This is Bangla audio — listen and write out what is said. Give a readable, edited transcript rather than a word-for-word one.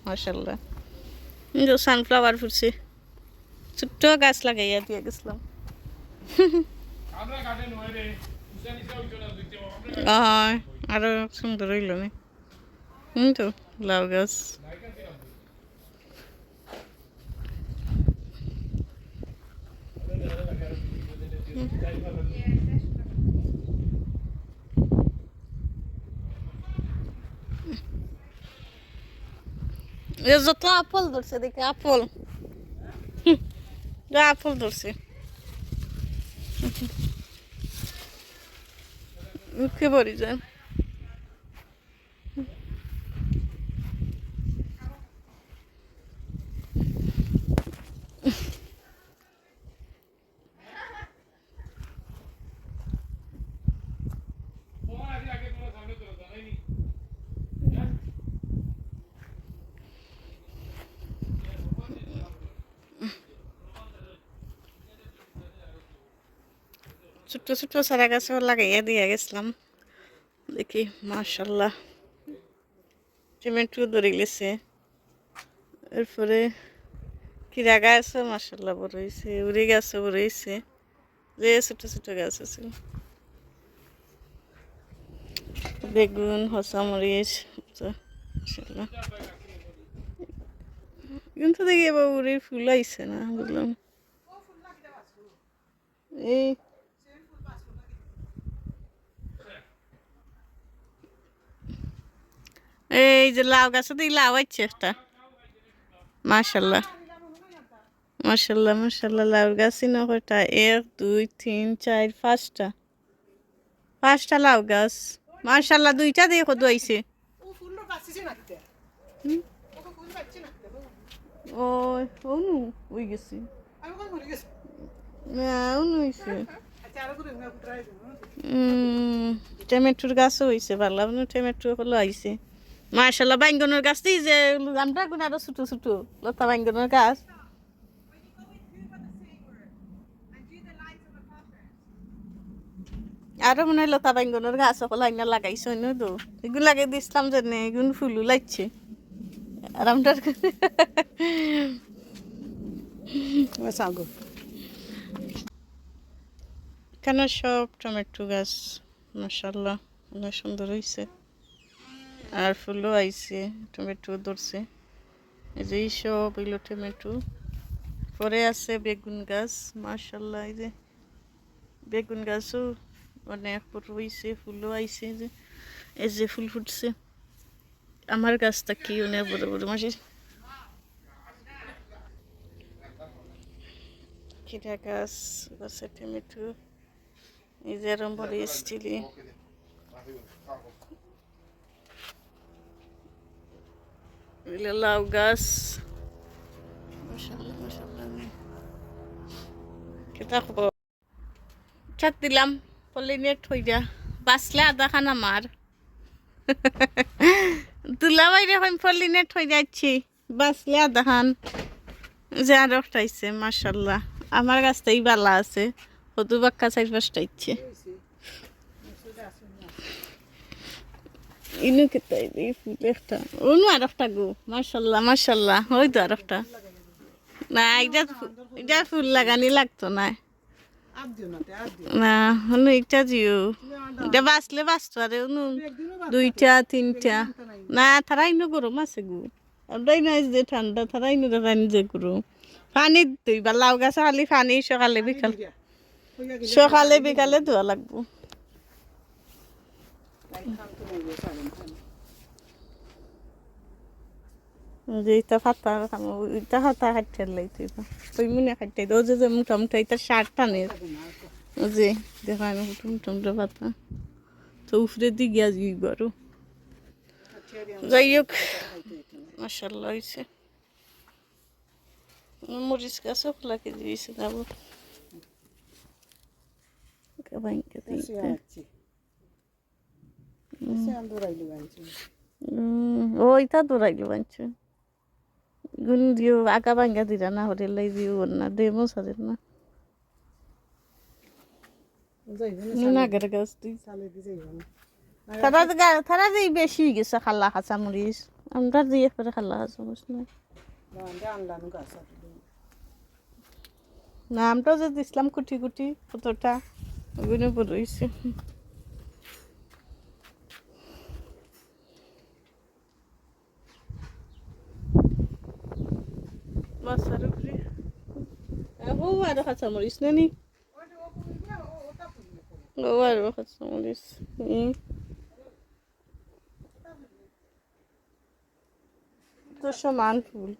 মাশাআল্লাহ সানফ্লাওয়ার ফুটছে ছোট্ট গাছ লাগাইয়া দিয়ে গেছিলাম আরো সুন্দর হইল না তো লাউ গাছ যত আপল ধরছে দেখি আপল আপল ধরছে মুখে ভরি যায় ছোট্ট ছোট্ট চারা গাছও লাগাইয়া দিয়ে গেছিলাম দেখি মাশাআল্লাহ টমেটো ধরে গেছে এরপরে কিরা গাছও মাশাআল্লাহ বড় হয়েছে উড়ি গাছও বড় হয়েছে যে ছোট ছোট গাছ আছে বেগুন হসা মরিচ মাশাআল্লাহ কিন্তু দেখি এবার উড়ির ফুল আইছে না বুঝলাম এই এই যে লাউ গাছে দিই লাউ আছে একটা মাশাআল্লাহ মাশাআল্লাহ মাশাআল্লাহ লাউ গাছ না কয়টা 1 2 3 4 5টা লাউ গাছ মাশাআল্লাহ দুইটা দেখো দইছে ও ওনু ওই গেছি না ওনু হইছে টমেটোর গাছও হয়েছে ভালো টমেটো হলো আইছে মাশাআল্লাহ বাইঙ্গনের গাছ এই যে আমরা গুণ আরো ছোট ছোট লতা বাইঙ্গনের গাছ আরো মনে হয় লতা বাইঙ্গনের গাছ সকল আইনা লাগাইছে না তো এগুলো লাগিয়ে দিছিলাম যে এগুলো ফুলও লাগছে আর আমরা কেন সব টমেটো গাছ মাশাআল্লাহ অনেক সুন্দর হয়েছে আর ফুলও আইছে টমেটো ধরছে এই যে সব এগুলো টমেটো পরে আছে বেগুন গাছ মাশাআল্লাহ এই যে বেগুন গাছও অনেক বড় হয়েছে ফুলও আইছে যে এই যে ফুল ফুটছে আমার গাছটা কি অনেক বড় বড় মাসি খিরা গাছ গাছে টমেটো এই যে এরম মরিচ চিলি লাউ গাছ মাশাআল্লাহ মাশাআল্লাহ কেটা খবর চাক দিলাম পলিনেট হই যা বাসলে আধা খানা মার তুলা বাইরে এখন পলিনেট হয়ে যাচ্ছি বাসলে আধা খান যে আর উঠাইছে মাশাআল্লাহ আমার গাছটাই বালা আছে কত বাক্কা 4-5টা ইচ্ছে ইনু কেতাই এই ফুল একটা ওনু আর একটা গো মাশাআল্লাহ মাশাআল্লাহ ওই তো আর একটা না এটা ফুল লাগানি লাগতো না না হনু একটা জিও এটা বাঁচলে বাঁচতো আরে হনু 2টা 3টা না তারাই নো গরম আছে গো আমরাই না যে ঠান্ডা তারাই নো রানি যে গরম পানি তুই বা লাউ গাছে খালি পানি সকালে বিকালে ধোয়া লাগবো যে এটা ফাতা এটা ফাতা খাইতে লাইতে ওই মনে খাইতে ও যে মোটামুটি এটা 60টা নেই যে দেখা মোটামুটি ফাতা তো উপরে দিকে আসবি বড় যাই হোক মাশাআল্লাহ হয়েছে মরিচ গাছও খোলাকে দিয়েছে যাবো ওইটা দৌড়াইলো বাঞ্চ গুন দিও আগা ভাঙ্গা দিরা না হরে লাই দিও না দেমো সাদের না নাগের গাছ তুই তারা যে বেশি গেছে খালা খাঁচা মরিচ আমরা দিয়ে পরে খালা সমস্যা নাই না আমরাও যে দিছিলাম কুটি কুটি কতটা ওগুলো বড় হয়েছে মাছের উপরে ও আরো কাঁচামরিচ নেনি ও আরো কাঁচামরিচ তো সমান ফুল